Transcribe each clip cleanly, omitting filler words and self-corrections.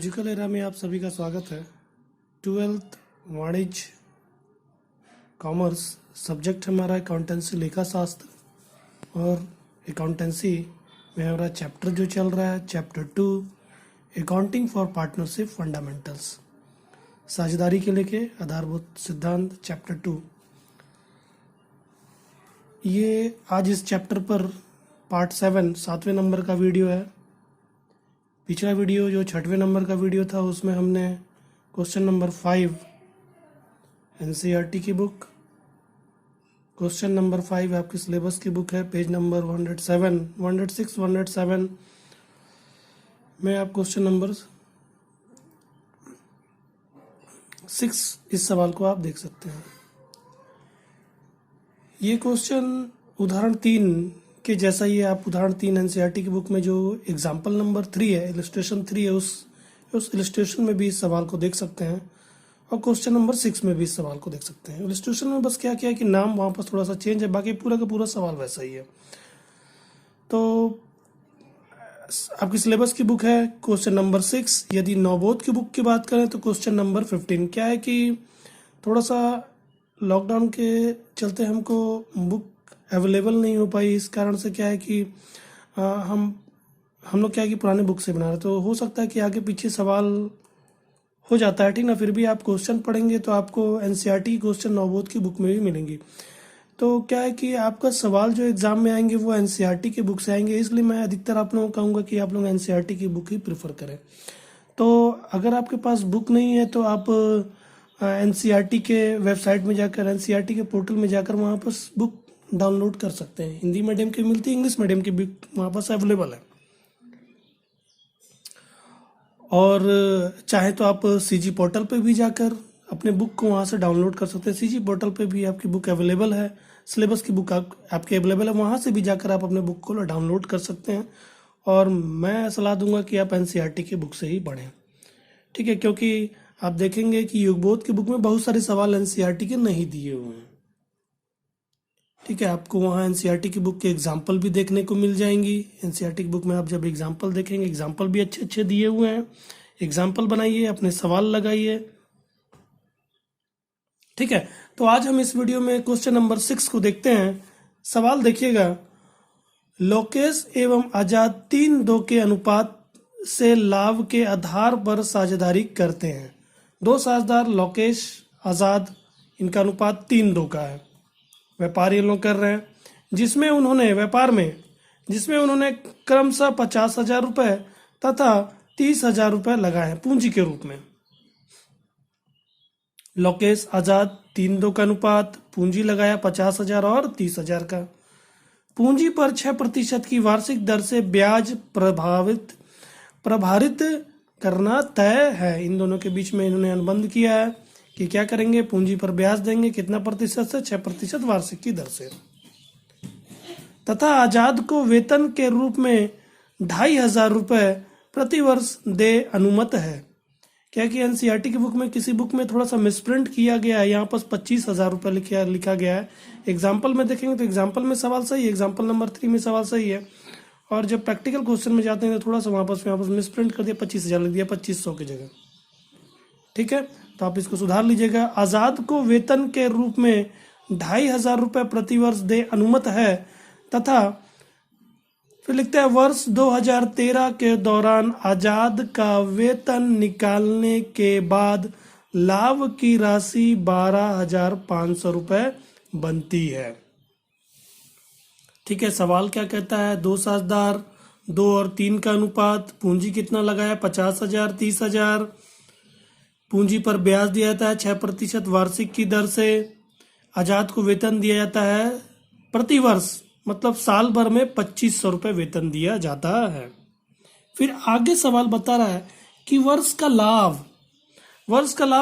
Musical era में आप सभी का स्वागत है। 12th वाणिज्य कॉमर्स सब्जेक्ट हमारा अकाउंटेंसी लेखा शास्त्र और अकाउंटेंसी में हमारा चैप्टर जो चल रहा है chapter 2 accounting for partnership fundamentals, साझेदारी के लेके आधारभूत सिद्धांत चैप्टर 2। ये आज इस चैप्टर पर पार्ट 7 7वें नंबर का वीडियो है। पिछला वीडियो जो 6वें नंबर का वीडियो था उसमें हमने क्वेश्चन नंबर 5 एनसीईआरटी की बुक, क्वेश्चन नंबर 5 आपकी सिलेबस की बुक है, पेज नंबर 107 106 107 में आप क्वेश्चन नंबर 6 इस सवाल को आप देख सकते हैं। ये क्वेश्चन उदाहरण 3 के जैसा ही है। आप उदाहरण 3 एनसीईआरटी की बुक में जो एग्जाम्पल नंबर 3 है, इलस्ट्रेशन 3 है, उस इलस्ट्रेशन में भी इस सवाल को देख सकते हैं और क्वेश्चन नंबर 6 में भी इस सवाल को देख सकते हैं। इलस्ट्रेशन में बस क्या है कि नाम वहाँ पर थोड़ा सा चेंज है, बाकी पूरा का पूरा सवाल वैसा ही है। तो आपकी सिलेबस की बुक है क्वेश्चन नंबर 6। यदि नवबोध की बुक की बात करें तो क्वेश्चन नंबर 15। क्या है कि थोड़ा सा लॉकडाउन के चलते हमको बुक अवेलेबल नहीं हो पाई, इस कारण से क्या है कि हम लोग क्या है कि पुराने बुक से बना रहे, तो हो सकता है कि आगे पीछे सवाल हो जाता है, ठीक ना। फिर भी आप क्वेश्चन पढ़ेंगे तो आपको एनसीईआरटी क्वेश्चन नवबोध की बुक में भी मिलेंगी। तो क्या है कि आपका सवाल जो एग्जाम में आएंगे वो एनसीईआरटी की बुक से आएंगे, इसलिए मैं अधिकतर आप लोगों को कहूँगा कि आप लोग एनसीईआरटी की बुक ही प्रेफर करें। तो अगर आपके पास बुक नहीं है तो आप एनसीईआरटी के वेबसाइट में जाकर, एनसीईआरटी के पोर्टल में जाकर वहाँ पर बुक डाउनलोड कर सकते हैं। हिंदी मीडियम की मिलती है, इंग्लिश मीडियम की भी वहाँ पास अवेलेबल है। और चाहे तो आप सीजी पोर्टल पे भी जाकर अपने बुक को वहाँ से डाउनलोड कर सकते हैं। सीजी पोर्टल पे भी आपकी बुक अवेलेबल है, सिलेबस की बुक आपकी अवेलेबल है, वहाँ से भी जाकर आप अपने बुक को डाउनलोड कर सकते हैं। और मैं सलाह दूंगा कि आप एनसीईआरटी की बुक से ही पढ़ें, ठीक है, क्योंकि आप देखेंगे कि युगबोध की बुक में बहुत सारे सवाल एनसीईआरटी के नहीं दिए हुए हैं, ठीक है। आपको वहाँ एनसीईआरटी की बुक के एग्जाम्पल भी देखने को मिल जाएंगी। एनसीईआरटी की बुक में आप जब एग्जाम्पल देखेंगे, एग्जाम्पल भी अच्छे अच्छे दिए हुए हैं। एग्जाम्पल बनाइए, अपने सवाल लगाइए, ठीक है। तो आज हम इस वीडियो में क्वेश्चन नंबर 6 को देखते हैं। सवाल देखिएगा, लोकेश एवं आजाद 3:2 के अनुपात से लाभ के आधार पर साझेदारी करते हैं। दो साझेदार लोकेश आजाद, इनका अनुपात 3:2 का है। व्यापार ये लोग कर रहे हैं, जिसमें उन्होंने व्यापार में क्रमशः 50,000 रुपए तथा 30,000 रुपए लगाए हैं पूंजी के रूप में। लोकेश आजाद 3:2 का अनुपात, पूंजी लगाया 50,000 और 30,000 का। पूंजी पर 6% की वार्षिक दर से ब्याज प्रभारित करना तय है। इन दोनों के बीच में इन्होंने अनुबंध किया है कि क्या करेंगे, पूंजी पर ब्याज देंगे, कितना प्रतिशत से, 6% वार्षिक की दर से। तथा आजाद को वेतन के रूप में 2,500 रुपए प्रति वर्ष दे अनुमत है। क्या कि एनसीईआरटी की बुक में किसी बुक में थोड़ा सा मिसप्रिंट किया गया है, यहाँ पर 25,000 रुपए लिखा गया है। एग्जाम्पल में देखेंगे तो एग्जाम्पल में सवाल सही है, एग्जाम्पल नंबर 3 में सवाल सही है, और जब प्रैक्टिकल क्वेश्चन में जाते हैं तो थोड़ा सा वापस मिसप्रिंट कर दिया, 25,000 लिख दिया 2,500 की जगह, ठीक है। तो आप इसको सुधार लीजिएगा। आजाद को वेतन के रूप में 2,500 रुपए प्रति वर्ष दे अनुमत है तथा फिर लिखते हैं वर्ष 2013 के दौरान आजाद का वेतन निकालने के बाद लाभ की राशि 12,500 रुपए बनती है, ठीक है। सवाल क्या कहता है, दो साझेदार 2 और 3 का अनुपात, पूंजी कितना लगाया 50,000 30,000, पूंजी पर ब्याज दिया जाता है 6% वार्षिक की दर से। आजाद को वेतन दिया जाता है प्रति वर्ष, मतलब साल भर में 2,500 रुपए वेतन दिया जाता है। फिर आगे सवाल बता रहा है कि वर्ष का लाभ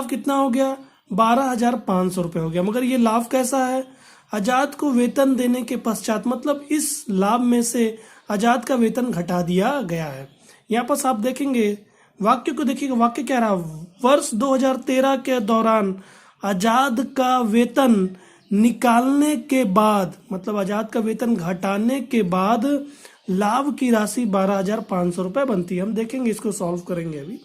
कितना हो गया, 12,500 रुपए हो गया। मगर ये लाभ कैसा है, आजाद को वेतन देने के पश्चात, मतलब इस लाभ में से आजाद का वेतन घटा दिया गया है। यहाँ पर आप देखेंगे वाक्य को, देखिएगा वाक्य क्या रहा, वर्ष 2013 के दौरान आजाद का वेतन निकालने के बाद, मतलब आजाद का वेतन घटाने के बाद लाभ की राशि 12,500 रुपए बनती है। हम देखेंगे, इसको सॉल्व करेंगे अभी।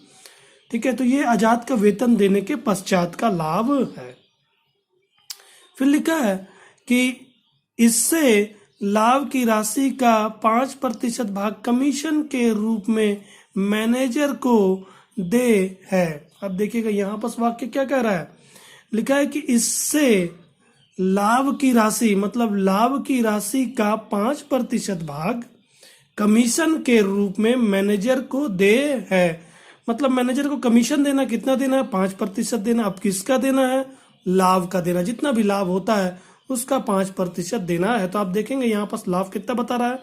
ठीक है, तो ये आजाद का वेतन देने के पश्चात का लाभ है। फिर लिखा है कि इससे लाभ की राशि का 5% भाग कमीशन के रूप में मैनेजर को दे है। अब देखिएगा यहाँ पर वाक्य क्या कह रहा है, लिखा है कि इससे लाभ की राशि, मतलब लाभ की राशि का 5% भाग कमीशन के रूप में मैनेजर को दे है। मतलब मैनेजर को कमीशन देना, कितना देना है, 5% देना। अब किसका देना है, लाभ का देना, जितना भी लाभ होता है उसका 5% देना है। तो आप देखेंगे यहाँ पर लाभ कितना बता रहा है,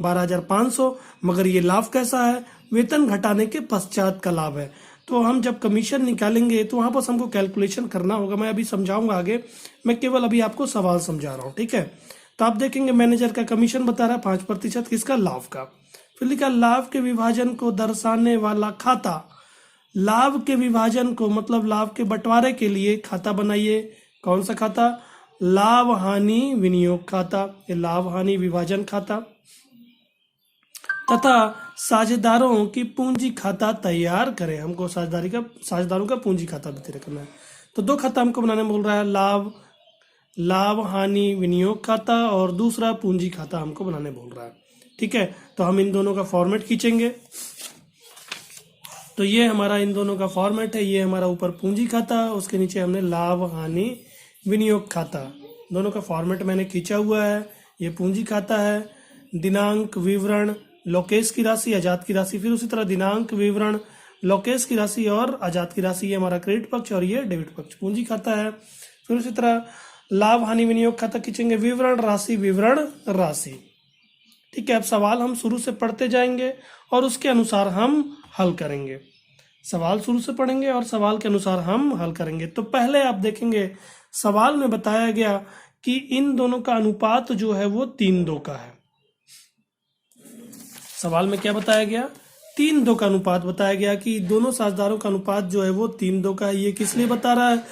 12,500, मगर ये लाभ कैसा है, वेतन घटाने के पश्चात का लाभ है। तो हम जब कमीशन निकालेंगे तो वहां पर हमको कैलकुलेशन करना होगा, मैं अभी समझाऊंगा आगे, मैं केवल अभी आपको सवाल समझा रहा हूँ, ठीक है। तो आप देखेंगे मैनेजर का कमीशन बता रहा है 5%, किसका, लाभ का। फिर लिखा लाभ के विभाजन को दर्शाने वाला खाता, लाभ के विभाजन को मतलब लाभ के बंटवारे के लिए खाता बनाइए। कौन सा खाता, लाभ हानि विनियोग खाता, ये लाभ हानि विभाजन खाता। तथा साझेदारों की पूंजी खाता तैयार करें, हमको साझेदारों का पूंजी खाता भी तैयार करना है। तो 2 खाता हमको बनाने बोल रहा है, लाभ हानि विनियोग खाता और दूसरा पूंजी खाता हमको बनाने बोल रहा है, ठीक है। तो हम इन दोनों का फॉर्मेट खींचेंगे। तो ये हमारा इन दोनों का फॉर्मेट है, ये हमारा ऊपर पूंजी खाता, उसके नीचे हमने लाभ हानि विनियोग खाता, दोनों का फॉर्मेट मैंने खींचा हुआ है। ये पूंजी खाता है, दिनांक विवरण लोकेश की राशि आजाद की राशि, फिर उसी तरह दिनांक विवरण लोकेश की राशि और आजाद की राशि, ये हमारा क्रेडिट पक्ष और ये डेबिट पक्ष पूंजी खाता है। फिर उसी तरह लाभ हानि विनियोग खाता खींचेंगे, विवरण राशि, ठीक है। अब सवाल हम शुरू से पढ़ते जाएंगे और उसके अनुसार हम हल करेंगे, सवाल शुरू से पढ़ेंगे और सवाल के अनुसार हम हल करेंगे। तो पहले आप देखेंगे सवाल में बताया गया कि इन दोनों का अनुपात जो है वो 3:2 का है। सवाल में क्या बताया गया, 3:2 का अनुपात बताया गया कि दोनों साझेदारों का अनुपात जो है वो 3:2 का है। ये किस लिए बता रहा है,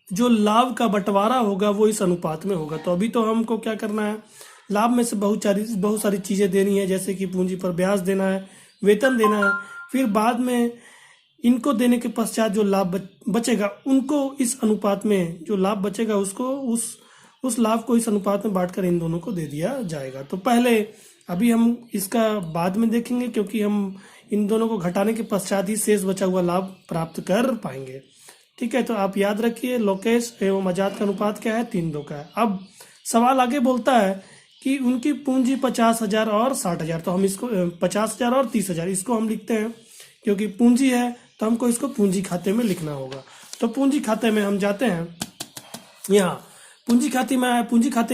जो लाभ का बंटवारा होगा वो इस अनुपात में होगा। तो अभी तो हमको क्या करना है, लाभ में से बहुत सारी चीजें देनी है, जैसे कि पूंजी पर ब्याज देना है, वेतन देना है, फिर बाद में इनको देने के पश्चात जो लाभ बचेगा उनको इस अनुपात में, जो लाभ बचेगा उसको उस लाभ को इस अनुपात में बांटकर इन दोनों को दे दिया जाएगा। तो पहले अभी हम इसका बाद में देखेंगे, क्योंकि हम इन दोनों को घटाने के पश्चात ही शेष बचा हुआ लाभ प्राप्त कर पाएंगे, ठीक है। तो आप याद रखिए लोकेश एवं आजाद का अनुपात क्या है, 3:2 का है। अब सवाल आगे बोलता है कि उनकी पूंजी 50,000 और 60,000, तो हम इसको 50,000 और 30,000 इसको हम लिखते हैं, क्योंकि पूंजी है तो हमको इसको पूंजी खाते में लिखना होगा। तो पूंजी खाते में हम जाते हैं, यहाँ पूंजी खाते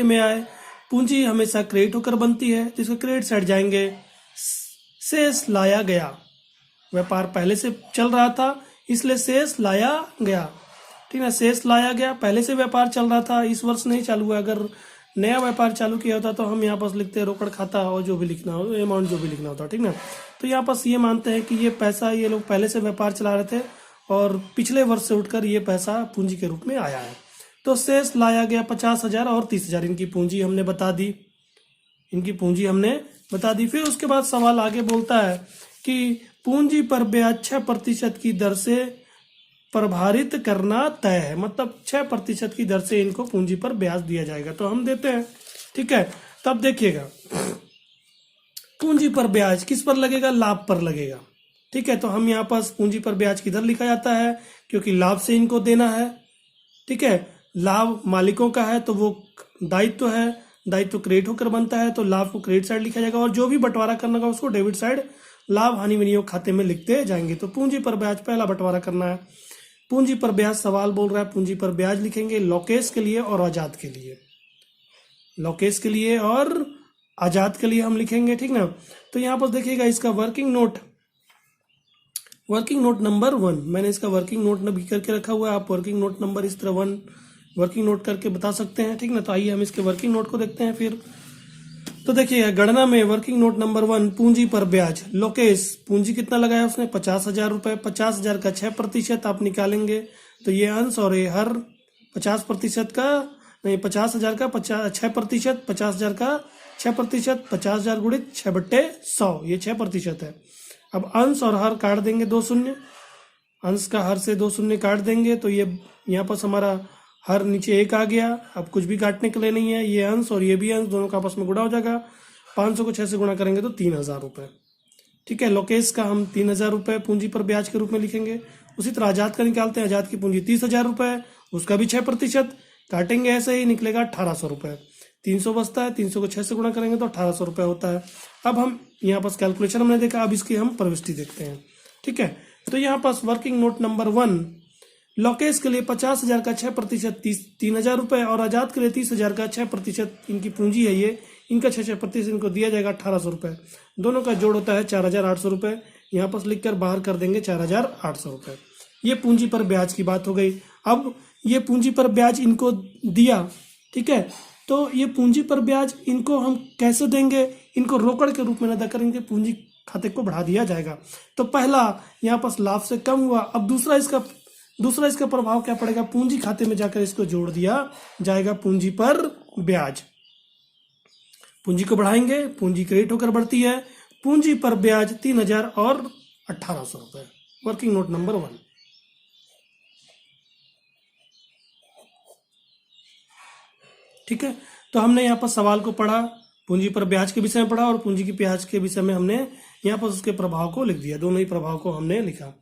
में आए, पूंजी हमेशा क्रेडिट होकर बनती है, तो इसको क्रेडिट साइड जाएंगे। शेष लाया गया, व्यापार पहले से चल रहा था इसलिए शेष लाया गया, ठीक है। शेष लाया गया, पहले से व्यापार चल रहा था, इस वर्ष नहीं चालू हुआ। अगर नया व्यापार चालू किया होता तो हम यहाँ पर लिखते हैं रोकड़ खाता और जो भी लिखना हो, अमाउंट जो भी लिखना होता, ठीक ना। तो यहाँ पर ये मानते हैं कि ये पैसा ये लोग पहले से व्यापार चला रहे थे और पिछले वर्ष से उठकर ये पैसा पूंजी के रूप में आया है। तो शेष लाया गया 50,000 और 30,000, इनकी पूंजी हमने बता दी। फिर उसके बाद सवाल आगे बोलता है कि पूंजी पर ब्याज 6% की दर से प्रभारित करना तय है, मतलब 6% की दर से इनको पूंजी पर ब्याज दिया जाएगा। तो हम देते हैं, ठीक है। तब देखिएगा पूंजी पर ब्याज किस पर लगेगा, लाभ पर लगेगा, ठीक है। तो हम यहाँ पर पूंजी पर ब्याज किधर लिखा जाता है, क्योंकि लाभ से इनको देना है, ठीक है। लाभ मालिकों का है तो वो दायित्व है, दायित्व क्रेडिट होकर बनता है, तो लाभ को क्रेडिट साइड लिखा जाएगा और जो भी बंटवारा करना होगा उसको डेबिट साइड लाभ हानि विनियोग खाते में लिखते जाएंगे। तो पूंजी पर ब्याज पहला बंटवारा करना है, पूंजी पर ब्याज सवाल बोल रहा है, पूंजी पर ब्याज लिखेंगे लोकेश के लिए और आजाद के लिए, लोकेश के लिए और आजाद के लिए हम लिखेंगे, ठीक ना। तो यहाँ पर देखिएगा इसका वर्किंग नोट नंबर 1, मैंने इसका वर्किंग नोट भी करके रखा हुआ है। आप वर्किंग नोट नंबर इस तरह 1 वर्किंग नोट करके बता सकते हैं, ठीक ना। तो आइए हम इसके वर्किंग नोट को देखते हैं फिर। तो देखिए गणना में वर्किंग नोट नंबर 1, पूंजी पर ब्याज, लोकेश पूंजी कितना लगाया उसने, 50,000 रुपए, 50,000 का 6% आप निकालेंगे तो ये अंश, और ये हर 50% का नहीं, 50,000 का 6%, 50,000 का 6%, 50,000 गुणित 6/100, ये 6% है। अब अंश और हर काट देंगे 2 शून्य, अंश का हर से 2 शून्य काट देंगे तो ये यहाँ पर हमारा हर नीचे 1 आ गया। अब कुछ भी काटने के लिए नहीं है, ये अंश और ये भी अंश दोनों का आपस में गुणा हो जाएगा। 500 को 6 से गुणा करेंगे तो 3000 रुपये। ठीक है, लोकेश का हम 3000 रुपये पूंजी पर ब्याज के रूप में लिखेंगे। उसी तरह आजाद का निकालते हैं, आजाद की पूंजी 30,000 रुपये, उसका भी 6% काटेंगे, ऐसे ही निकलेगा 1800 रुपये। 300 बचता है, 300 को 6 से गुणा करेंगे तो 1800 रुपये होता है। अब हम यहाँ पर कैलकुलेशन हमने देखा, अब इसकी हम प्रविष्टि देखते हैं। ठीक है, तो यहाँ पर वर्किंग नोट नंबर 1, लोकेश के लिए 50,000 का 6% 3,000 रुपये और आजाद के लिए 30,000 का 6% इनकी पूंजी है, ये इनका 6% इनको दिया जाएगा 1800 रुपये। दोनों का जोड़ होता है 4,800 रुपये। यहाँ पर लिखकर बाहर कर देंगे 4,800 रुपये। ये पूंजी पर ब्याज की बात हो गई। अब ये पूंजी पर ब्याज इनको दिया, ठीक है, तो ये पूंजी पर ब्याज इनको हम कैसे देंगे? इनको रोकड़ के रूप में न देकर इनके पूंजी खाते को बढ़ा दिया जाएगा। तो पहला यहाँ पर लाभ से कम हुआ। अब दूसरा इसका प्रभाव क्या पड़ेगा? पूंजी खाते में जाकर इसको जोड़ दिया जाएगा पूंजी पर ब्याज। पूंजी को बढ़ाएंगे, पूंजी क्रेडिट होकर बढ़ती है। पूंजी पर ब्याज 3,000 और 1,800 रुपये। Working note number 1। ठीक है, तो हमने यहाँ पर सवाल को पढ़ा, पूंजी पर ब्याज के विषय में पढ़ा और पूंजी की ब्याज के विषय में हमने यहाँ पर उसके प्रभाव को लिख दिया। दोनों ही प्रभाव को हमने लिखा।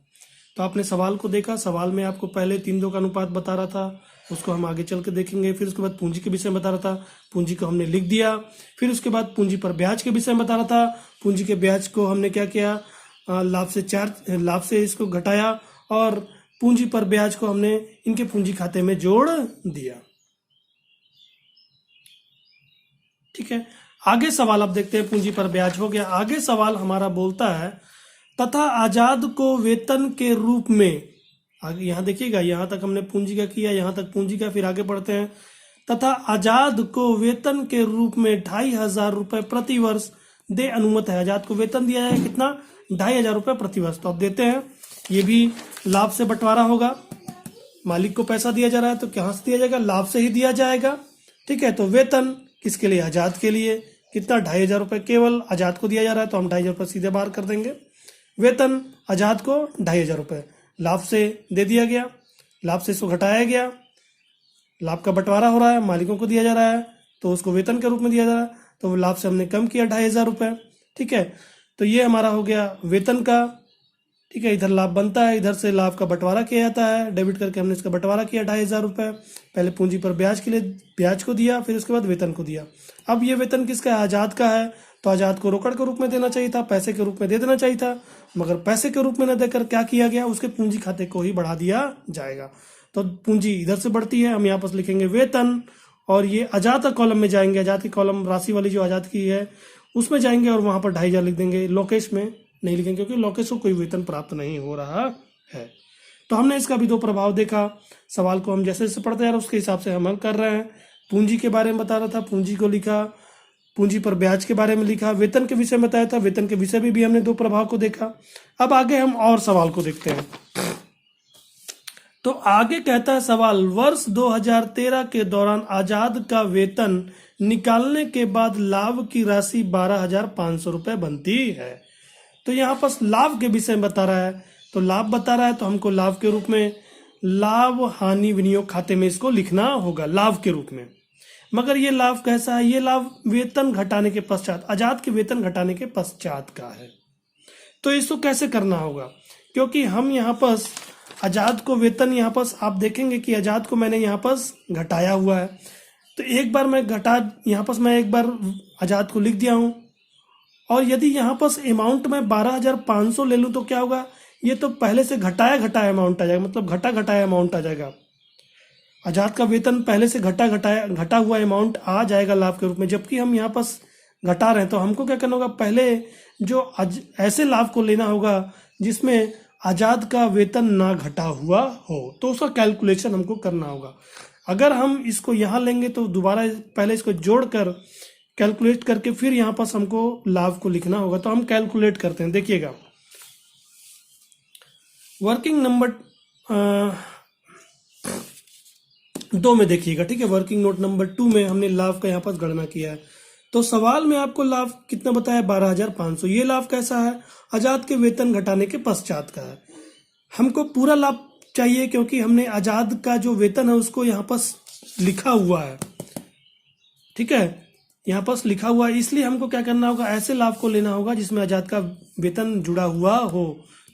तो आपने सवाल को देखा, सवाल में आपको पहले 3:2 का अनुपात बता रहा था, उसको हम आगे चल के देखेंगे। फिर उसके बाद पूंजी के विषय में बता रहा था, पूंजी को हमने लिख दिया। फिर उसके बाद पूंजी पर ब्याज के विषय में बता रहा था, पूंजी के ब्याज को हमने क्या किया, लाभ से इसको घटाया और पूंजी पर ब्याज को हमने इनके पूंजी खाते में जोड़ दिया। ठीक है, आगे सवाल अब देखते हैं। पूंजी पर ब्याज हो गया। आगे सवाल हमारा बोलता है, तथा आजाद को वेतन के रूप में, आगे यहाँ देखिएगा, यहाँ तक हमने पूंजी का किया, यहाँ तक पूंजी का, फिर आगे बढ़ते हैं। तथा आजाद को वेतन के रूप में 2,500 रुपये प्रति वर्ष दे अनुमत है। आजाद को वेतन दिया जाएगा कितना? 2,500 रुपये प्रति वर्ष। तो अब देते हैं, ये भी लाभ से बंटवारा होगा। मालिक को पैसा दिया जा रहा है तो कहाँ से दिया जाएगा? लाभ से ही दिया जाएगा। ठीक है, तो वेतन किसके लिए? आजाद के लिए। कितना? 2,500 रुपये केवल आजाद को दिया जा रहा है, तो हम 2,500 रुपये सीधे बाहर कर देंगे। वेतन आजाद को 2,500 रुपये लाभ से दे दिया गया, लाभ से इसको घटाया गया, लाभ का बंटवारा हो रहा है, मालिकों को दिया जा रहा है तो उसको वेतन के रूप में दिया जा रहा है, तो लाभ से हमने कम किया 2,500 रुपये। ठीक है, तो ये हमारा हो गया वेतन का। ठीक है, इधर लाभ बनता है, इधर से लाभ का बंटवारा किया जाता है, डेबिट करके हमने इसका बंटवारा किया 2,500 रुपये। पहले पूंजी पर ब्याज के लिए ब्याज को दिया, फिर उसके बाद वेतन को दिया। अब ये वेतन किसका है? आजाद का है, तो आजाद को रोकड़ के रूप में देना चाहिए था, पैसे के रूप में दे देना चाहिए था, मगर पैसे के रूप में न देकर क्या किया गया? उसके पूंजी खाते को ही बढ़ा दिया जाएगा। तो पूंजी इधर से बढ़ती है, हम यहाँ पर लिखेंगे वेतन, और ये आजाद का कॉलम में जाएंगे, आजाद की कॉलम राशि वाली जो आजाद की है उसमें जाएंगे और वहां पर 2,500 लिख देंगे। लोकेश में नहीं लिखेंगे क्योंकि लोकेश को कोई वेतन प्राप्त नहीं हो रहा है। तो हमने इसका भी 2 प्रभाव देखा। सवाल को हम जैसे जैसे पढ़ते जा रहे हैं उसके हिसाब से हम हल कर रहे हैं। पूंजी के बारे में बता रहा था, पूंजी को लिखा, पूंजी पर ब्याज के बारे में लिखा, वेतन के विषय में बताया था, वेतन के विषय में भी हमने 2 प्रभाव को देखा। अब आगे हम और सवाल को देखते हैं। तो आगे कहता है सवाल, वर्ष 2013 के दौरान आजाद का वेतन निकालने के बाद लाभ की राशि 12,500 रुपये बनती है। तो यहाँ पर लाभ के विषय में बता रहा है, तो लाभ बता रहा है तो हमको लाभ के रूप में लाभ हानि विनियोग खाते में इसको लिखना होगा लाभ के रूप में। मगर ये लाभ कैसा है? ये लाभ वेतन घटाने के पश्चात, आजाद के वेतन घटाने के पश्चात का है। तो इसको कैसे करना होगा? क्योंकि हम यहाँ पर आजाद को वेतन, यहाँ पर आप देखेंगे कि आजाद को मैंने यहाँ पर घटाया हुआ है, तो एक बार मैं यहाँ पर मैं एक बार आजाद को लिख दिया हूँ, और यदि यहाँ पर अमाउंट में 12,500 ले लूँ तो क्या होगा? ये तो पहले से घटाया अमाउंट आ जाएगा, मतलब घटाया अमाउंट आ जाएगा। आजाद का वेतन पहले से घटा हुआ अमाउंट आ जाएगा लाभ के रूप में, जबकि हम यहाँ पर घटा रहे हैं। तो हमको क्या करना होगा? पहले जो ऐसे लाभ को लेना होगा जिसमें आजाद का वेतन ना घटा हुआ हो, तो उसका कैलकुलेशन हमको करना होगा। अगर हम इसको यहाँ लेंगे तो दोबारा पहले इसको जोड़कर कैलकुलेट करके फिर यहाँ पर हमको लाभ को लिखना होगा। तो हम कैलकुलेट करते हैं, देखिएगा वर्किंग नंबर 2 में देखिएगा। ठीक है, वर्किंग नोट नंबर 2 में हमने लाभ का यहाँ पर गणना किया है। तो सवाल में आपको लाभ कितना बताया? 12,500। ये लाभ कैसा है? आजाद के वेतन घटाने के पश्चात का है। हमको पूरा लाभ चाहिए क्योंकि हमने आजाद का जो वेतन है उसको यहाँ पर लिखा हुआ है, ठीक है, यहाँ पर लिखा हुआ है, इसलिए हमको क्या करना होगा, ऐसे लाभ को लेना होगा जिसमें आजाद का वेतन जुड़ा हुआ हो,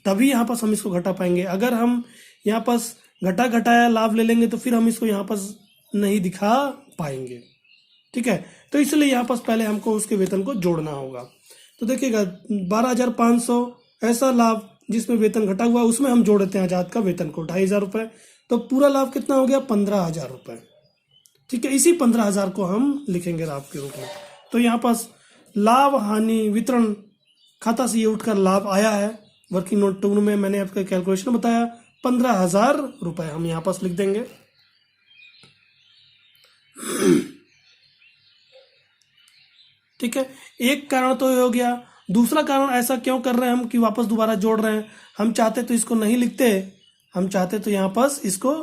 तभी यहाँ पर हम इसको घटा पाएंगे। अगर हम यहाँ पर घटाया लाभ ले लेंगे तो फिर हम इसको यहाँ पर नहीं दिखा पाएंगे, ठीक है। तो इसलिए यहाँ पर पहले हमको उसके वेतन को जोड़ना होगा। तो देखिएगा 12,500 ऐसा लाभ जिसमें वेतन घटा हुआ, उसमें हम जोड़ देते हैं आजाद का वेतन को 2,500 रुपये, तो पूरा लाभ कितना हो गया, 15,000 रुपये, ठीक है। इसी 15,000 को हम लिखेंगे लाभ के रूप में। तो यहाँ पास लाभ हानि वितरण खाता से ये उठकर लाभ आया है, वर्किंग नोट 2 में मैंने आपका कैलकुलेशन बताया, 15,000 रुपये हम यहाँ पास लिख देंगे। ठीक है, एक कारण तो ये हो गया। दूसरा कारण ऐसा क्यों कर रहे हैं हम कि वापस दोबारा जोड़ रहे हैं, हम चाहते तो इसको नहीं लिखते, हम चाहते तो यहाँ पास इसको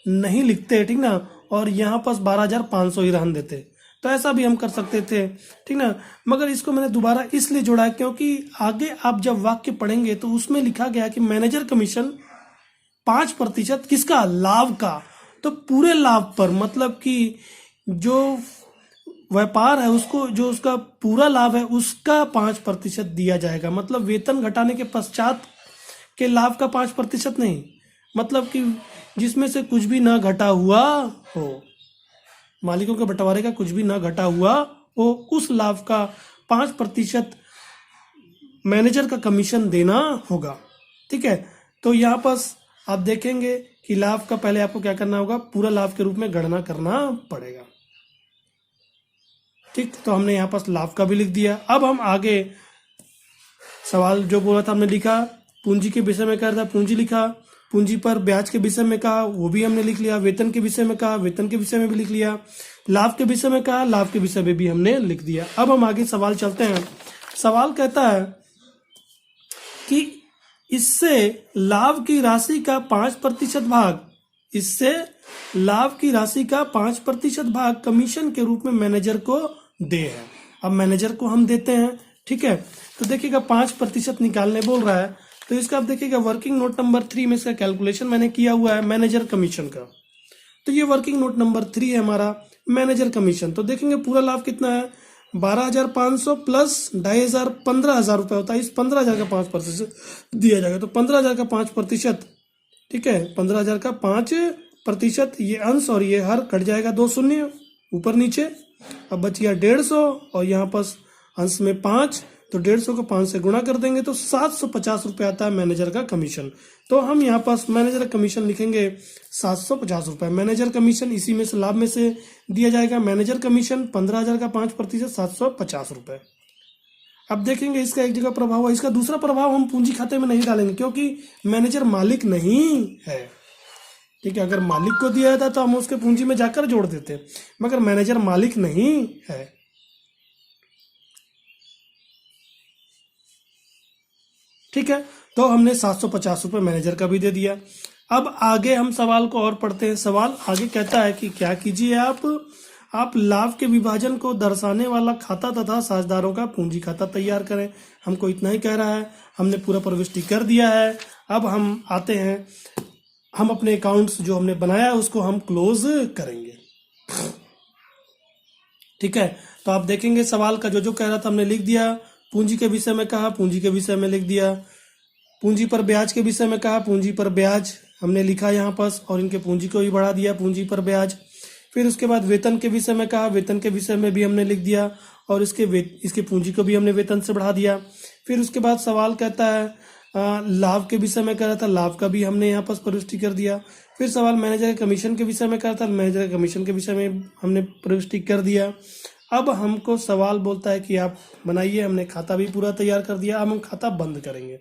नहीं लिखते, ठीक ना, और यहाँ पास 12,500 ही रहने देते, तो ऐसा भी हम कर सकते थे, ठीक ना। मगर इसको मैंने दोबारा इसलिए जोड़ा है क्योंकि आगे आप जब वाक्य पढ़ेंगे तो उसमें लिखा गया कि मैनेजर कमीशन 5% किसका, लाभ का, तो पूरे लाभ पर, मतलब कि जो व्यापार है उसको, जो उसका पूरा लाभ है उसका 5% दिया जाएगा, मतलब वेतन घटाने के पश्चात के लाभ का 5% नहीं, मतलब कि जिसमें से कुछ भी ना घटा हुआ हो, मालिकों के बंटवारे का कुछ भी ना घटा हुआ हो, उस लाभ का 5% मैनेजर का कमीशन देना होगा, ठीक है। तो यहाँ पर आप देखेंगे कि लाभ का पहले आपको क्या करना होगा, पूरा लाभ के रूप में गणना करना पड़ेगा, ठीक। तो हमने यहाँ पर लाभ का भी लिख दिया। अब हम आगे सवाल जो बोला था हमने लिखा, पूंजी के विषय में कह रहा था, पूंजी लिखा, पूंजी पर ब्याज के विषय में कहा, वो भी हमने लिख लिया, वेतन के विषय में कहा, वेतन के विषय में भी लिख लिया, लाभ के विषय में कहा, लाभ के विषय में भी हमने लिख दिया। अब हम आगे सवाल चलते हैं। सवाल कहता है कि इससे लाभ की राशि का 5% भाग, इससे लाभ की राशि का 5% भाग कमीशन के रूप में मैनेजर को दे है। अब मैनेजर को हम देते हैं, ठीक है। तो देखिएगा 5% निकालने बोल रहा है, तो इसका आप देखिएगा वर्किंग नोट नंबर 3 में इसका कैलकुलेशन मैंने किया हुआ है मैनेजर कमीशन का। तो ये वर्किंग नोट नंबर 3 है हमारा मैनेजर कमीशन। तो देखेंगे पूरा लाभ कितना है, 12,500 प्लस 2,500, 15,000 रुपये होता है। इस 15,000 का 5% दिया जाएगा, तो 15,000 का 5%, ठीक है, 15,000 का 5%, ये अंश और ये हर कट जाएगा, 2 शून्य ऊपर नीचे, अब बच गया 150 और यहाँ पर अंश में 5, तो 150 को 5 से गुणा कर देंगे तो 750 रुपये आता है मैनेजर का कमीशन। तो हम यहाँ पास मैनेजर कमीशन लिखेंगे 750 रुपये, मैनेजर कमीशन इसी में से लाभ में से दिया जाएगा, मैनेजर कमीशन 15,000 का 5%, 750 रुपये। अब देखेंगे इसका एक जगह प्रभाव है, इसका दूसरा प्रभाव हम पूंजी खाते में नहीं डालेंगे क्योंकि मैनेजर मालिक नहीं है, ठीक है। अगर मालिक को दिया था तो हम उसके पूंजी में जाकर जोड़ देते, मगर मैनेजर मालिक नहीं है, ठीक है। तो हमने 750 रुपये मैनेजर का भी दे दिया। अब आगे हम सवाल को और पढ़ते हैं। सवाल आगे कहता है कि क्या कीजिए आप लाभ के विभाजन को दर्शाने वाला खाता तथा साझेदारों का पूंजी खाता तैयार करें। हमको इतना ही कह रहा है, हमने पूरा प्रविष्टि कर दिया है। अब हम आते हैं, हम अपने अकाउंट्स जो हमने बनाया है उसको हम क्लोज करेंगे, ठीक है। तो आप देखेंगे सवाल का जो जो कह रहा था हमने लिख दिया, पूंजी के विषय में कहा, पूंजी के विषय में लिख दिया, पूंजी पर ब्याज के विषय में कहा, पूंजी पर ब्याज हमने लिखा यहाँ पास और इनके पूंजी को भी बढ़ा दिया, पूंजी पर ब्याज। फिर उसके बाद वेतन के विषय में कहा, वेतन के विषय में भी हमने लिख दिया और इसके पूंजी को भी हमने वेतन से बढ़ा दिया। फिर उसके बाद सवाल कहता है लाभ के विषय में कह रहा था, लाभ का भी हमने यहाँ पास प्रविष्टि कर दिया। फिर सवाल मैनेजर के कमीशन के विषय में कह रहा था, मैनेजर के कमीशन के विषय में हमने प्रविष्टि कर दिया। अब हमको सवाल बोलता है कि आप बनाइए, हमने खाता भी पूरा तैयार कर दिया। अब हम खाता बंद करेंगे।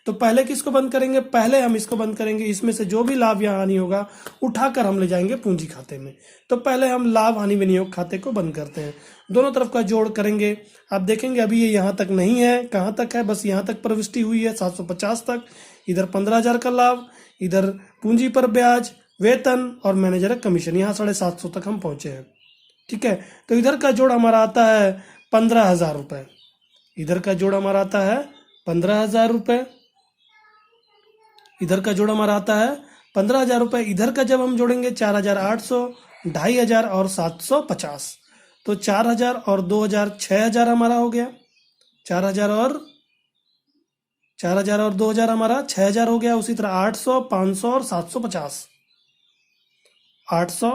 तो पहले किसको बंद करेंगे, पहले हम इसको बंद करेंगे, इसमें से जो भी लाभ या हानि होगा उठाकर हम ले जाएंगे पूंजी खाते में। तो पहले हम लाभ हानि विनियोग खाते को बंद करते हैं, दोनों तरफ का जोड़ करेंगे। आप देखेंगे अभी ये यहाँ तक नहीं है, कहाँ तक है, बस यहाँ तक प्रविष्टि हुई है 750 तक। इधर 15,000 का लाभ, इधर पूंजी पर ब्याज, वेतन और मैनेजर कमीशन, यहाँ 750 तक हम पहुंचे हैं, ठीक है। तो इधर का जोड़ हमारा आता है 15,000 रुपये, इधर का जोड़ हमारा आता है 15,000 रुपये, इधर का जोड़ हमारा आता है 15,000 रुपये। इधर का जब हम जोड़ेंगे 4,800, 2,500 और 750, तो 4,000 और 2,000 6,000 हमारा हो गया। 4,000 और 2,000 हमारा 6,000 हो गया। उसी तरह 800, 500 और 750, 800,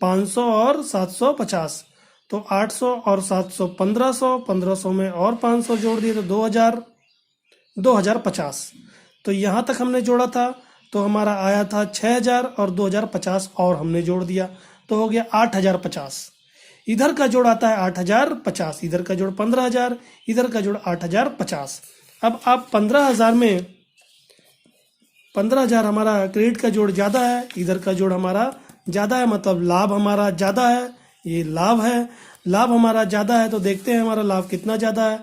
500 और 750, तो 800 और 700 1500, 1500 में और 500 जोड़ दिए तो 2,000, 2,050। तो यहाँ तक हमने जोड़ा था, तो हमारा आया था 6,000 और 2,050 और हमने जोड़ दिया, तो हो गया 8,050। इधर का जोड़ आता है 8,050, इधर का जोड़ 15,000, इधर का जोड़ 8,050। अब आप 15,000 में 15,000 हमारा क्रेडिट का जोड़ ज़्यादा है, इधर का जोड़ हमारा ज़्यादा है, मतलब लाभ हमारा ज़्यादा है। ये लाभ है, लाभ हमारा ज़्यादा है, तो देखते हैं हमारा लाभ कितना ज़्यादा है।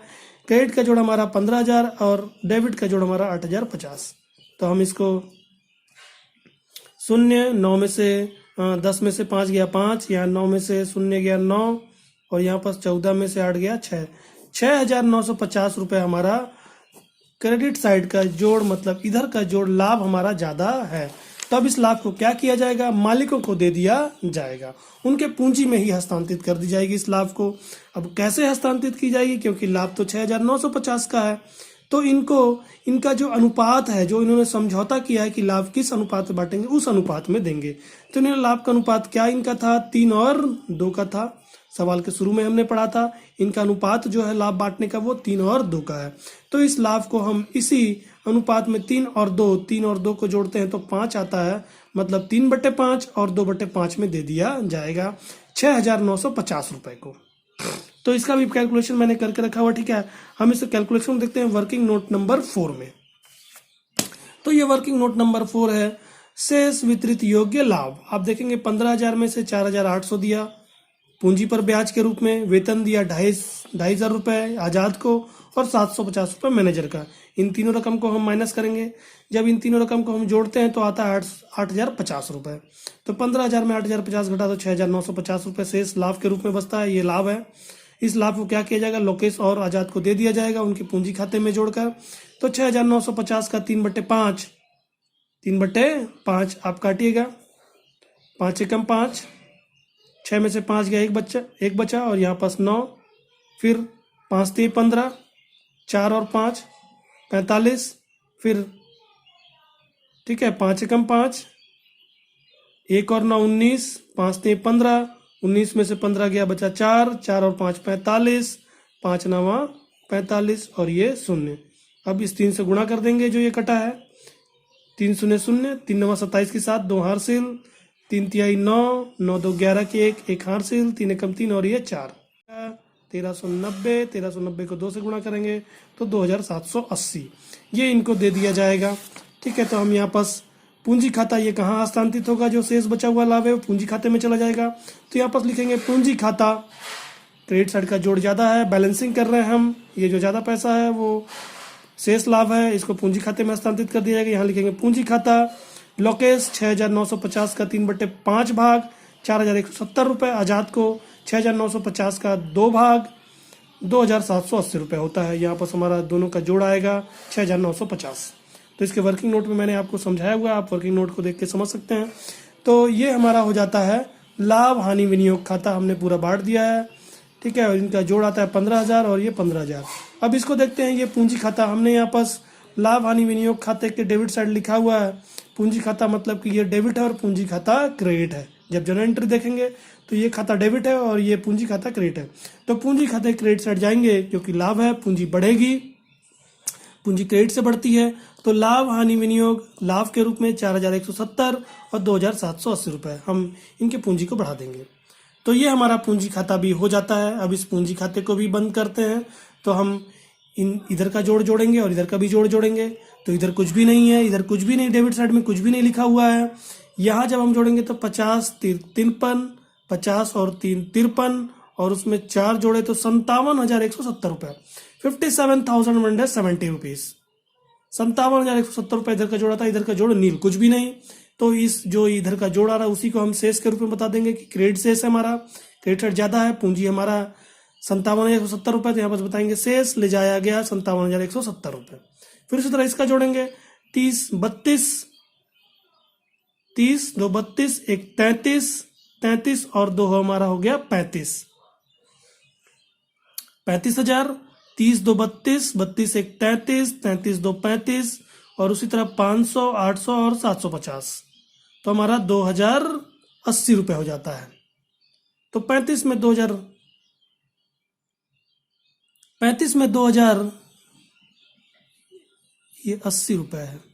क्रेडिट का जोड़ हमारा 15,000 और डेबिट का जोड़ हमारा 8,050। तो हम इसको 0, 9 में से 10 में से 5 गया 5, यहाँ 9 में से 0 गया 9, और यहाँ पर 14 में से 8 गया 6। 6,950 रुपये हमारा क्रेडिट साइड का जोड़, मतलब इधर का जोड़ लाभ हमारा ज़्यादा है। तो अब इस लाभ को क्या किया जाएगा, मालिकों को दे दिया जाएगा, उनके पूंजी में ही हस्तांतरित कर दी जाएगी इस लाभ को। अब कैसे हस्तांतरित की जाएगी, क्योंकि लाभ तो 6,950 का है, तो इनका जो अनुपात है, जो इन्होंने समझौता किया है कि लाभ किस अनुपात में बांटेंगे, उस अनुपात में देंगे। तो इन्होंने लाभ का अनुपात क्या इनका था, 3 और 2 का था। सवाल के शुरू में हमने पढ़ा था, इनका अनुपात जो है लाभ बांटने का वो 3 और 2 का है। तो इस लाभ को हम इसी अनुपात में 3 और 2 को जोड़ते हैं तो 5 आता है, मतलब 3/5 और 2/5 में दे दिया जाएगा 6,950 रुपए को। तो इसका भी कैलकुलेशन मैंने करके रखा हुआ, ठीक है। हम इस कैलकुलेशन देखते हैं वर्किंग नोट नंबर 4 में। तो ये वर्किंग नोट नंबर 4 है, शेष वितरित योग्य लाभ। आप देखेंगे 15,000 में से 4,800 दिया पूंजी पर ब्याज के रूप में, वेतन दिया 2,500 रुपये आजाद को, और 750 रुपये मैनेजर का। इन तीनों रकम को हम माइनस करेंगे, जब इन तीनों रकम को हम जोड़ते हैं तो आता है 8,050 रुपये। तो 15,000 में 8,050 घटा तो 6,950 रुपये शेष लाभ के रूप में बचता है। ये लाभ है। इस लाभ को क्या किया जाएगा, लोकेश और आजाद को दे दिया जाएगा उनके पूंजी खाते में जोड़कर। तो 6,950 का 3/5, 3/5 आप काटिएगा, 5 एकम 5, 6 में से 5 गया, एक बचा, और यहाँ पास 9, फिर 5 3 15, 4 और 5 45, फिर ठीक है 5 एकम 5, 1 और 9 19, 5 3 15, 19 में से 15 गया, बचा 4, 4 और 5 45, 5 9 45 और ये 0। अब इस 3 से गुणा कर देंगे जो ये कटा है, 3 0 0, 3 9 27 के साथ 2 हारसिल, 3 तिहाई 9, 9 2 11 के 1 हारसिल, 3 एकम 3 और ये 4, 1390, 1390 को 2 से गुणा करेंगे तो 2,780 ये इनको दे दिया जाएगा, ठीक है। तो हम यहाँ पास पूंजी खाता ये कहाँ हस्तांतरित होगा, जो शेष बचा हुआ लाभ है वो पूंजी खाते में चला जाएगा। तो यहाँ पास लिखेंगे पूंजी खाता, क्रेडिट साइड का जोड़ ज़्यादा है, बैलेंसिंग कर रहे हैं हम, ये जो ज़्यादा पैसा है वो शेष लाभ है, इसको पूंजी खाते में हस्तांतरित कर दिया जाएगा। यहाँ लिखेंगे पूंजी खाता लोकेश 6,950 का 3/5 भाग 4,170 रुपये, आजाद को 6,950 का 2 भाग 2,780 रुपये होता है। यहाँ पर हमारा दोनों का जोड़ आएगा 6,950। तो इसके वर्किंग नोट में मैंने आपको समझाया हुआ, आप वर्किंग नोट को देख के समझ सकते हैं। तो ये हमारा हो जाता है लाभ हानि विनियोग खाता, हमने पूरा बांट दिया है, ठीक है। और इनका जोड़ आता है 15,000 और ये 15,000। अब इसको देखते हैं, ये पूंजी खाता हमने यहाँ पास लाभ हानि विनियोग खाते के डेबिट साइड लिखा हुआ है। पूंजी खाता मतलब कि ये डेबिट है और पूंजी खाता क्रेडिट है। जब जर्नल एंट्री देखेंगे तो ये खाता डेबिट है और ये पूंजी खाता क्रेडिट है। तो पूंजी खाते क्रेडिट साइड जाएंगे, क्योंकि लाभ है, पूंजी बढ़ेगी, पूंजी क्रेडिट से बढ़ती है। तो लाभ हानि विनियोग लाभ के रूप में 4,170 और 2,780 रुपये हम इनके पूंजी को बढ़ा देंगे। तो ये हमारा पूंजी खाता भी हो जाता है। अब इस पूंजी खाते को भी बंद करते हैं, तो हम इधर का जोड़ जोड़ेंगे और इधर का भी जोड़ जोड़ेंगे। तो इधर कुछ भी नहीं है, इधर कुछ भी नहीं, डेबिट साइड में कुछ भी नहीं लिखा हुआ है। यहाँ जब हम जोड़ेंगे तो 50 53, 50 और 3 53, और उसमें 4 जोड़े तो 57,170 रुपये, 57,170 रुपीज़, 57,170 रुपये इधर का जोड़ा था, इधर का जोड़ नील, कुछ भी नहीं। तो इस जो इधर का जोड़ आ रहा है उसी को हम शेष के रूप में बता देंगे कि क्रेडिट शेष है हमारा, क्रेडिट साइड ज़्यादा है, पूंजी हमारा 57,170 रुपये, तो यहाँ पर बताएंगे शेष ले जाया गया 57,170 रुपये। फिर उसी तरह इसका जोड़ेंगे, 30 32, 30 2 32, एक 33, 33 और 2 हमारा हो गया 35, 35,000। 30 2 32, 32 एक 33, 33 2 35 और उसी तरह 500, 800 और 750, तो हमारा 2080 रुपये हो जाता है। तो 35 में 2000, 35 में 2000, ये 80 रुपये है।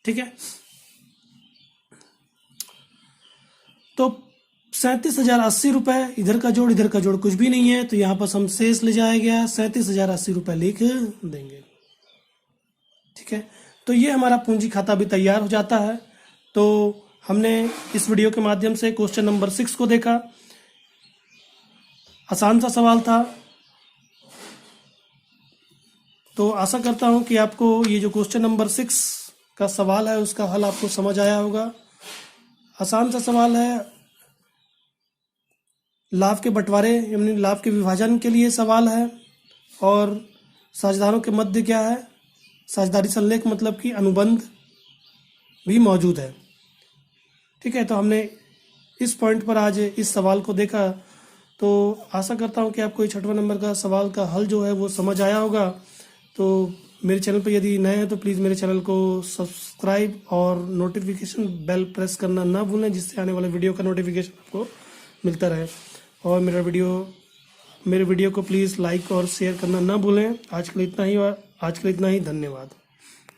ठीक है, तो 37,080 रुपये, इधर का जोड़ इधर का जोड़ कुछ भी नहीं है, तो यहाँ पर हम शेष ले जाया गया 37,080 रुपये लिख देंगे। ठीक है, तो ये हमारा पूंजी खाता भी तैयार हो जाता है। तो हमने इस वीडियो के माध्यम से क्वेश्चन नंबर 6 को देखा। आसान सा सवाल था, तो आशा करता हूँ कि आपको ये जो क्वेश्चन नंबर 6 का सवाल है उसका हल आपको समझ आया होगा। आसान सा सवाल है, लाभ के बंटवारे यानी लाभ के विभाजन के लिए सवाल है, और साझेदारों के मध्य क्या है, साझेदारी संलेख मतलब कि अनुबंध भी मौजूद है। ठीक है, तो हमने इस पॉइंट पर आज इस सवाल को देखा। तो आशा करता हूँ कि आपको ये 6वां नंबर का सवाल का हल जो है वो समझ आया होगा। तो मेरे चैनल पर यदि नए हैं तो प्लीज़ मेरे चैनल को सब्सक्राइब और नोटिफिकेशन बेल प्रेस करना ना भूलें, जिससे आने वाले वीडियो का नोटिफिकेशन आपको मिलता रहे। और मेरे वीडियो को प्लीज़ लाइक और शेयर करना ना भूलें। आज के लिए इतना ही, धन्यवाद।